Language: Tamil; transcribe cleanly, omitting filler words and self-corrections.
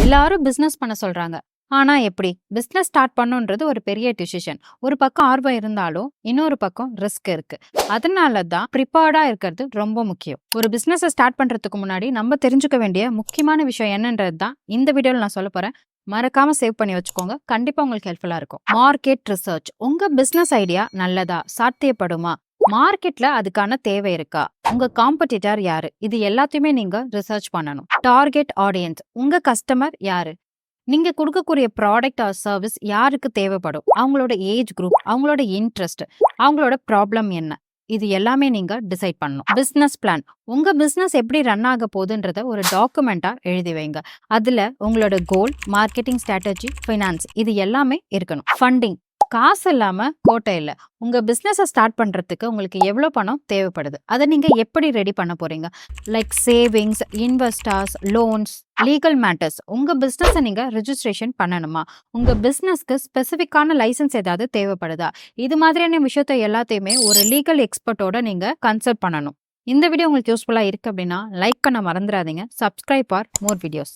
எல்லாரும் பிசினஸ் பண்ண சொல்றாங்க. ஆனா எப்படி? பிசினஸ் ஸ்டார்ட் பண்ணுன்றது ஒரு பெரிய டிசிஷன். ஒரு பக்கம் ஆர்வம் இருந்தாலும், இன்னொரு பக்கம் ரிஸ்க் இருக்கு. அதனால தான் ப்ரிப்பேர்டா இருக்கிறது ரொம்ப முக்கியம். ஒரு பிசினஸ ஸ்டார்ட் பண்றதுக்கு முன்னாடி நம்ம தெரிஞ்சுக்க வேண்டிய முக்கியமான விஷயம் என்னன்றது தான் இந்த வீடியோல நான் சொல்லப் போறேன். மறக்காம சேவ் பண்ணி வச்சுக்கோங்க. கண்டிப்பா உங்களுக்கு ஹெல்ப்ஃபுல்லா இருக்கும். Market research. உங்க பிசினஸ் ஐடியா நல்லதா? சாத்தியப்படுமா? மார்க்கெட்ல அதுக்கான தேவை இருக்கா? உங்க காம்படிட்டர் யாரு? இது எல்லாத்தையுமே நீங்க ரிசர்ச் பண்ணணும். Target audience. உங்க கஸ்டமர் யாரு? நீங்க குடுக்கக்கூடிய ப்ராடக்ட் ஆர் சர்வீஸ் யாருக்கு தேவைப்படும்? அவங்களோட ஏஜ் குரூப், அவங்களோட இன்ட்ரெஸ்ட், அவங்களோட ப்ராப்ளம் என்ன? இது எல்லாமே நீங்க டிசைட் பண்ணணும். Business plan. உங்க பிசினஸ் எப்படி ரன் ஆக போகுதுன்றத ஒரு டாக்குமெண்டா எழுதி வைங்க. அதுல உங்களோட கோல், மார்க்கெட்டிங் ஸ்ட்ராட்டஜி, ஃபைனான்ஸ் இது எல்லாமே இருக்கணும். ஃபண்டிங். காசு இல்லாம கோட்டை இல்ல. உங்க பிசினஸ ஸ்டார்ட் பண்றதுக்கு உங்களுக்கு எவ்வளவு பணம் தேவைப்படுது? அத நீங்க எப்படி ரெடி பண்ண போறீங்க? Like savings, investors, loans, legal matters. உங்க பிசினஸ நீங்க ரிஜிஸ்ட்ரேஷன் பண்ணணுமா? உங்க பிசினஸ்க்கு ஸ்பெசிஃபிக்கான லைசென்ஸ் ஏதாவது தேவைப்படுதா? இது மாதிரியான விஷயத்த எல்லாத்தையுமே ஒரு லீகல் எக்ஸ்பர்ட்டோட நீங்க கன்சல்ட் பண்ணணும். இந்த வீடியோ உங்களுக்கு யூஸ்ஃபுல்லா இருக்கு அப்படின்னா லைக் பண்ண மறந்துடாதீங்க. Subscribe for more videos.